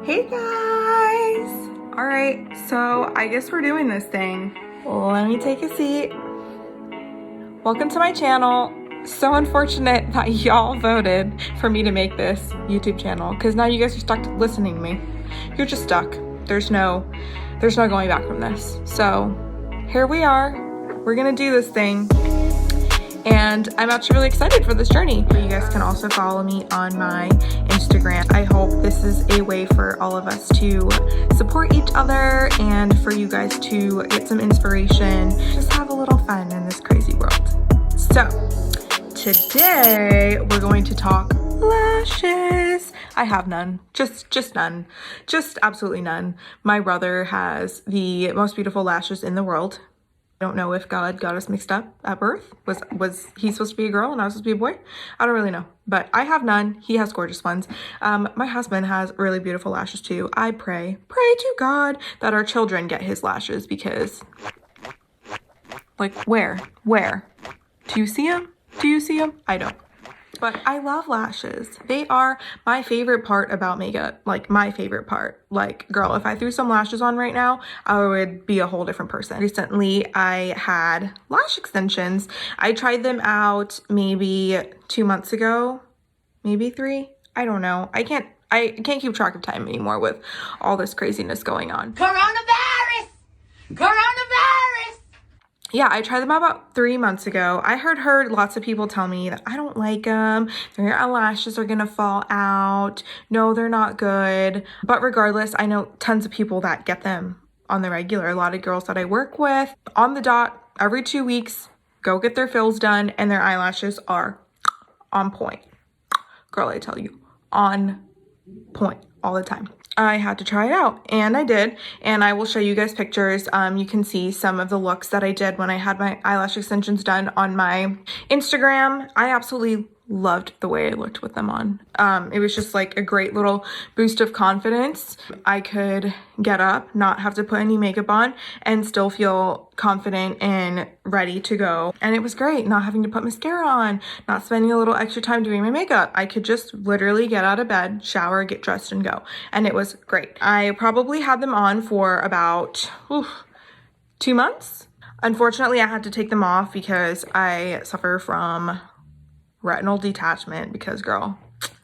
Hey guys! Alright, so I guess we're doing this thing. Let me take a seat. Welcome to my channel. So unfortunate that y'all voted for me to make this YouTube channel, because now you guys are stuck listening to me. You're just stuck. There's no going back from this. So here we are. We're gonna do this thing. And I'm actually really excited for this journey. You guys can also follow me on my Instagram. I hope this is a way for all of us to support each other and for you guys to get some inspiration, just have a little fun in this crazy world. So today we're going to talk lashes. I have none, just none, just absolutely none. My brother has the most beautiful lashes in the world. I don't know if God got us mixed up at birth. Was he supposed to be a girl and I was supposed to be a boy? I don't really know, but I have none. He has gorgeous ones. My husband has really beautiful lashes too. I pray to God that our children get his lashes, because like where? Do you see him? Do you see him? I don't. But I love lashes. They are my favorite part about makeup. Like my favorite part. Like, girl, if I threw some lashes on right now, I would be a whole different person. Recently, I had lash extensions. I tried them out maybe 2 months ago, maybe 3. I don't know. I can't keep track of time anymore with all this craziness going on. Coronavirus! Yeah, I tried them out about 3 months ago. I heard lots of people tell me that I don't like them. Their eyelashes are gonna fall out. No, they're not good. But regardless, I know tons of people that get them on the regular. A lot of girls that I work with on the dot every 2 weeks go get their fills done and their eyelashes are on point. Girl, I tell you, on point all the time. I had to try it out, and I did, and I will show you guys pictures. You can see some of the looks that I did when I had my eyelash extensions done on my Instagram. I absolutely loved the way I looked with them on. It was just like a great little boost of confidence. I could get up, not have to put any makeup on, and still feel confident and ready to go. And it was great, not having to put mascara on, not spending a little extra time doing my makeup. I could just literally get out of bed, shower, get dressed, and go. And it was great. I probably had them on for about 2 months. Unfortunately, I had to take them off because I suffer from retinal detachment, because girl,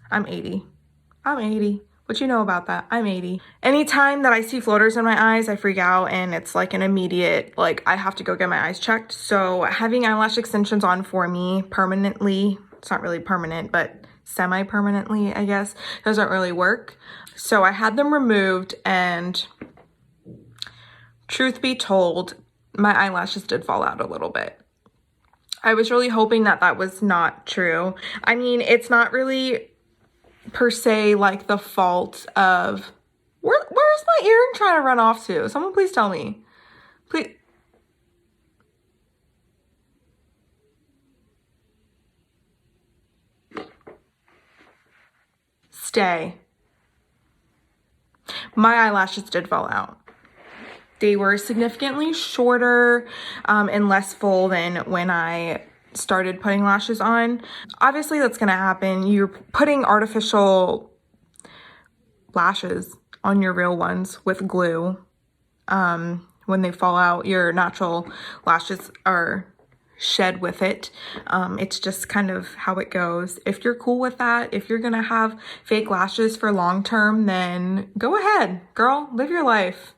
I'm 80. What you know about that? I'm 80. Anytime that I see floaters in my eyes, I freak out, and it's like an immediate, like, I have to go get my eyes checked. So having eyelash extensions on for me permanently, it's not really permanent, but semi-permanently, I guess, doesn't really work. So I had them removed, and truth be told, my eyelashes did fall out a little bit. I was really hoping that that was not true. I mean, it's not really per se like the fault of, where's my earring trying to run off to? Someone please tell me. Please. Stay. My eyelashes did fall out. They were significantly shorter and less full than when I started putting lashes on. Obviously, that's gonna happen. You're putting artificial lashes on your real ones with glue. When they fall out, your natural lashes are shed with it. It's just kind of how it goes. If you're cool with that, if you're gonna have fake lashes for long term, then go ahead, girl, live your life.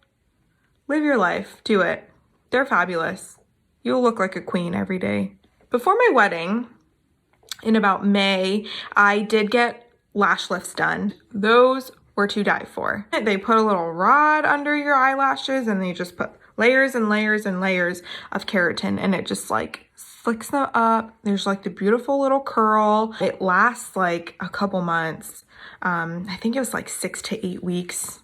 Live your life, do it. They're fabulous. You'll look like a queen every day. Before my wedding, in about May, I did get lash lifts done. Those were to die for. They put a little rod under your eyelashes, and they just put layers and layers and layers of keratin, and it just like slicks them up. There's like the beautiful little curl. It lasts like a couple months. I think it was like 6 to 8 weeks.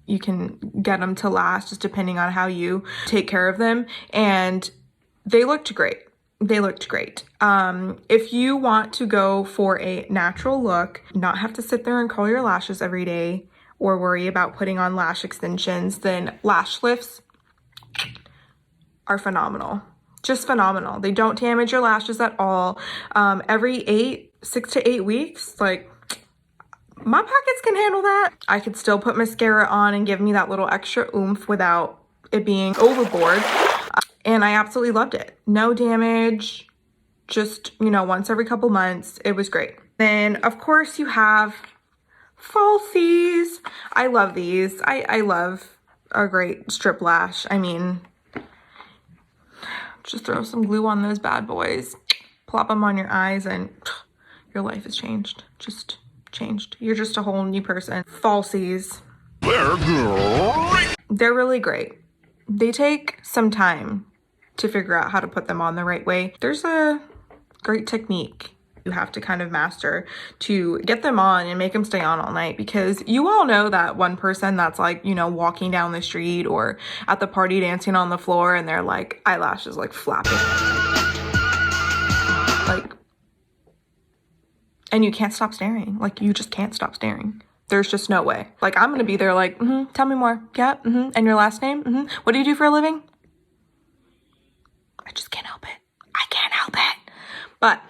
You can get them to last, just depending on how you take care of them. And they looked great. If you want to go for a natural look, not have to sit there and curl your lashes every day or worry about putting on lash extensions, then lash lifts are phenomenal. Just phenomenal. They don't damage your lashes at all. Every 6 to 8 weeks, like, my pockets can handle that. I could still put mascara on and give me that little extra oomph without it being overboard. And I absolutely loved it. No damage, just, you know, once every couple months. It was great. Then, of course, you have falsies. I love these. I love a great strip lash. I mean, just throw some glue on those bad boys, plop them on your eyes, and your life has changed. Just changed. You're just a whole new person. Falsies. They're great. They're really great. They take some time to figure out how to put them on the right way. There's a great technique you have to kind of master to get them on and make them stay on all night, because you all know that one person that's like, you know, walking down the street or at the party dancing on the floor and their like eyelashes like flapping. Like, and you can't stop staring. Like, you just can't stop staring. There's just no way. Like, I'm gonna be there like, tell me more. Yeah, and your last name? What do you do for a living? I just can't help it. I can't help it. But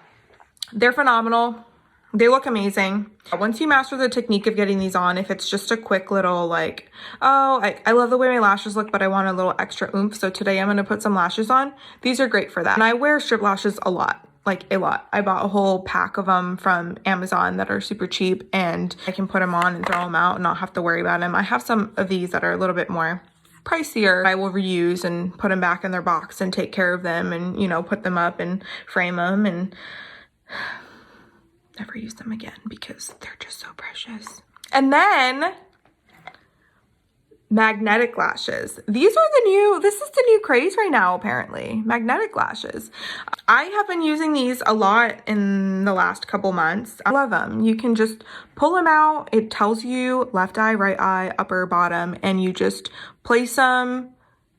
they're phenomenal. They look amazing. Once you master the technique of getting these on, if it's just a quick little like, oh, I love the way my lashes look, but I want a little extra oomph, so today I'm gonna put some lashes on, these are great for that. And I wear strip lashes a lot. Like a lot. I bought a whole pack of them from Amazon that are super cheap, and I can put them on and throw them out and not have to worry about them. I have some of these that are a little bit more pricier. I will reuse and put them back in their box and take care of them and, you know, put them up and frame them and never use them again because they're just so precious. And then magnetic lashes. These are this is the new craze right now, apparently. Magnetic lashes. I have been using these a lot in the last couple months. I love them. You can just pull them out. It tells you left eye, right eye, upper, bottom, and you just place them.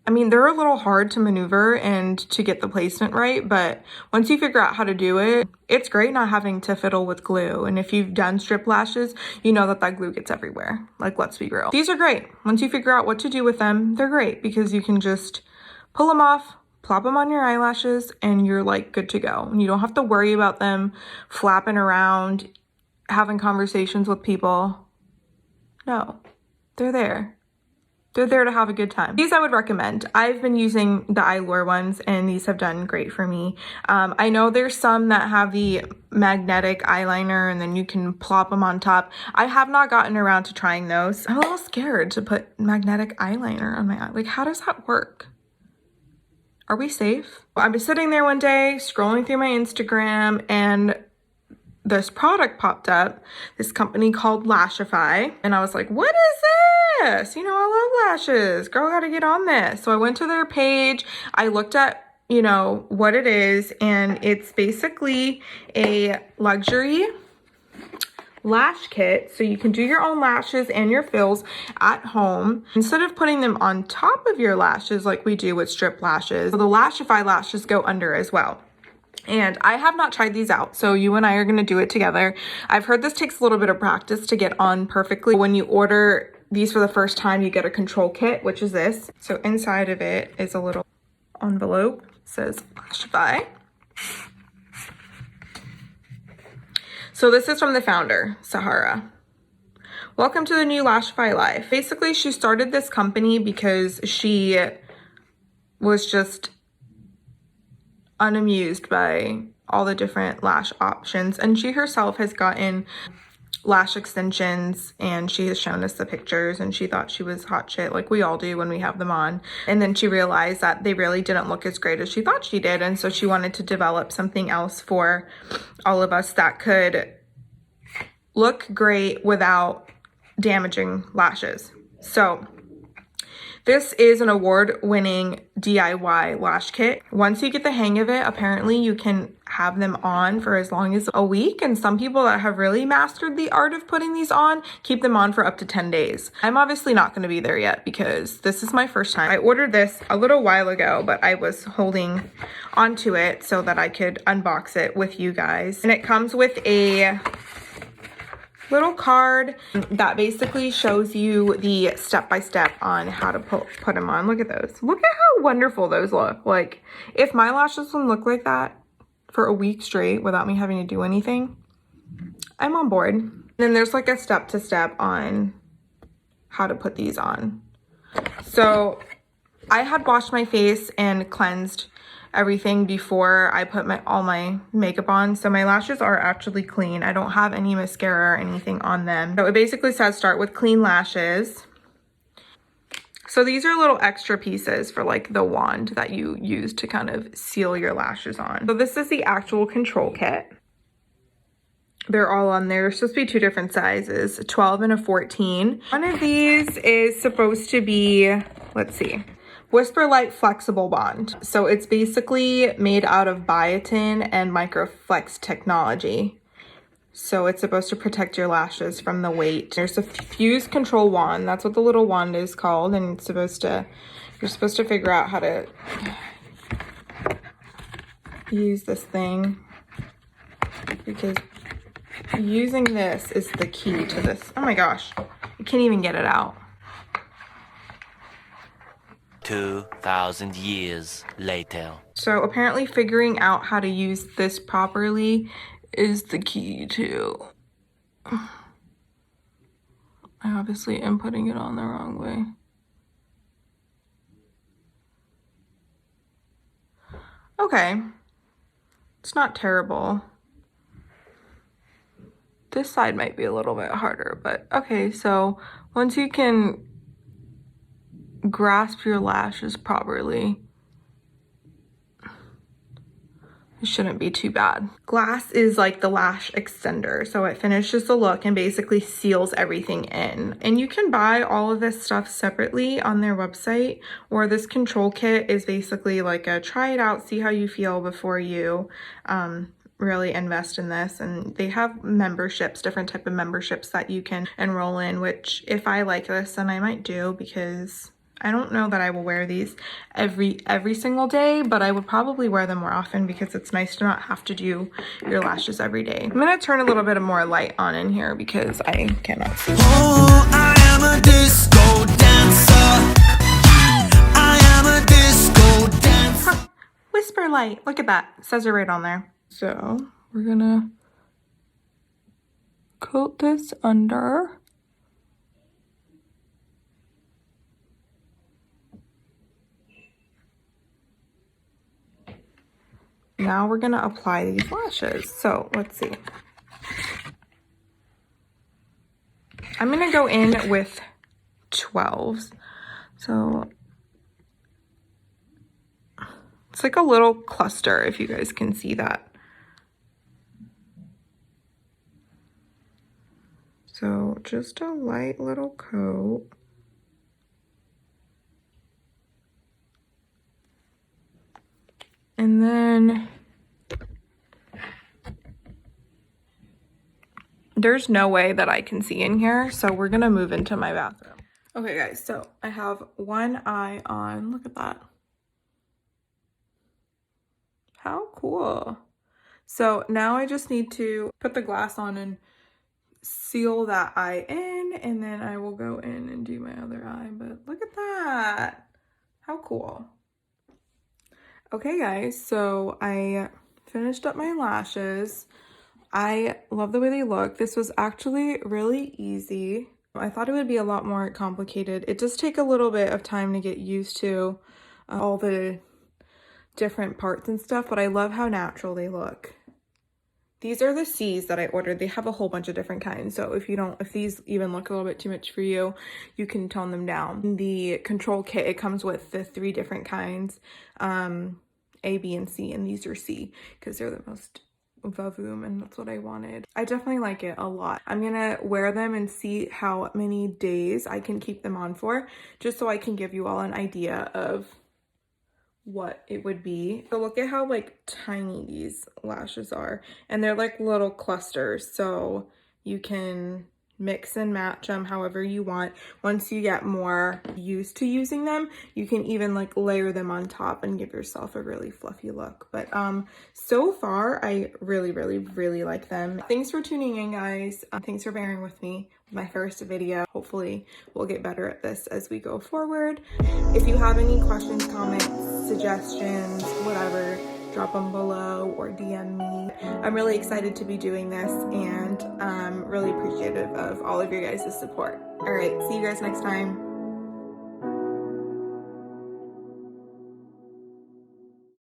I mean, they're a little hard to maneuver and to get the placement right, but once you figure out how to do it, it's great not having to fiddle with glue. And if you've done strip lashes, you know that glue gets everywhere. Like, let's be real. These are great. Once you figure out what to do with them, they're great because you can just pull them off, plop them on your eyelashes, and you're like good to go. And you don't have to worry about them flapping around, having conversations with people. No, they're there. They're there to have a good time. These I would recommend. I've been using the Eyelure ones and these have done great for me. I know there's some that have the magnetic eyeliner and then you can plop them on top. I have not gotten around to trying those. I'm a little scared to put magnetic eyeliner on my eye. Like, how does that work? Are we safe? I was sitting there one day scrolling through my Instagram and this product popped up, this company called Lashify, and I was like, what is this? You know, I love lashes. Girl, gotta get on this. So I went to their page, I looked at, you know, what it is, and it's basically a luxury lash kit, so you can do your own lashes and your fills at home instead of putting them on top of your lashes like we do with strip lashes. So the Lashify lashes go under as well. And I have not tried these out, so you and I are going to do it together. I've heard this takes a little bit of practice to get on perfectly. When you order these for the first time, you get a control kit, which is this. So inside of it is a little envelope. It says Lashify. So this is from the founder, Sahara. Welcome to the new Lashify life. Basically, she started this company because she was just unamused by all the different lash options, and she herself has gotten lash extensions and she has shown us the pictures, and she thought she was hot shit like we all do when we have them on, and then she realized that they really didn't look as great as she thought she did, and so she wanted to develop something else for all of us that could look great without damaging lashes. So this is an award-winning DIY lash kit. Once you get the hang of it, apparently you can have them on for as long as a week. And some people that have really mastered the art of putting these on keep them on for up to 10 days. I'm obviously not going to be there yet because this is my first time. I ordered this a little while ago, but I was holding onto it so that I could unbox it with you guys. And it comes with a little card that basically shows you the step-by-step on how to put them on. Look at those. Look at how wonderful those look. Like, if my lashes would look like that for a week straight without me having to do anything, I'm on board. Then there's like a step-to-step on how to put these on. So I had washed my face and cleansed everything before I put all my makeup on. So my lashes are actually clean. I don't have any mascara or anything on them. So it basically says start with clean lashes. So these are little extra pieces for like the wand that you use to kind of seal your lashes on. So this is the actual control kit. They're all on there. There's supposed to be 2 different sizes, a 12 and a 14. One of these is supposed to be, let's see, Whisper Light Flexible Bond. So it's basically made out of biotin and microflex technology. So it's supposed to protect your lashes from the weight. There's a fuse control wand. That's what the little wand is called. And it's supposed to, you're supposed to figure out how to use this thing, because using this is the key to this. Oh my gosh, I can't even get it out. 2,000 years later. So apparently figuring out how to use this properly is the key to. I obviously am putting it on the wrong way. Okay, it's not terrible. This side might be a little bit harder, but okay, so once you can grasp your lashes properly, it shouldn't be too bad. Glass is like the lash extender, so it finishes the look and basically seals everything in. And you can buy all of this stuff separately on their website, or this control kit is basically like a try it out, see how you feel before you really invest in this. And they have memberships, different type of memberships that you can enroll in, which if I like this, then I might do, because I don't know that I will wear these every single day, but I would probably wear them more often because it's nice to not have to do your lashes every day. I'm gonna turn a little bit of more light on in here because I cannot see. Oh, I am a disco dancer. I am a disco dancer. Huh. Whisper light, look at that, it says it right on there. So we're gonna coat this under. Now we're gonna apply these lashes. So let's see. I'm gonna go in with 12s. So it's like a little cluster, if you guys can see that. So just a light little coat. And then there's no way that I can see in here, so we're gonna move into my bathroom. Okay guys, so I have one eye on, look at that. How cool. So now I just need to put the glass on and seal that eye in, and then I will go in and do my other eye. But look at that, how cool. Okay guys, so I finished up my lashes. I love the way they look. This was actually really easy. I thought it would be a lot more complicated. It does take a little bit of time to get used to all the different parts and stuff, but I love how natural they look. These are the C's that I ordered. They have a whole bunch of different kinds. So if these even look a little bit too much for you, you can tone them down. The control kit, it comes with the 3 different kinds, A, B, and C, and these are C because they're the most vavoom, and that's what I wanted. I definitely like it a lot. I'm gonna wear them and see how many days I can keep them on for, just so I can give you all an idea of what it would be. So look at how like tiny these lashes are, and they're like little clusters, so you can mix and match them however you want. Once you get more used to using them, you can even like layer them on top and give yourself a really fluffy look. But so far I really like them. Thanks for tuning in, guys. Thanks for bearing with me with my first video. Hopefully we'll get better at this as we go forward. If you have any questions, comments, suggestions, whatever, drop them below or DM me. I'm really excited to be doing this, and I'm really appreciative of all of your guys' support. All right, see you guys next time.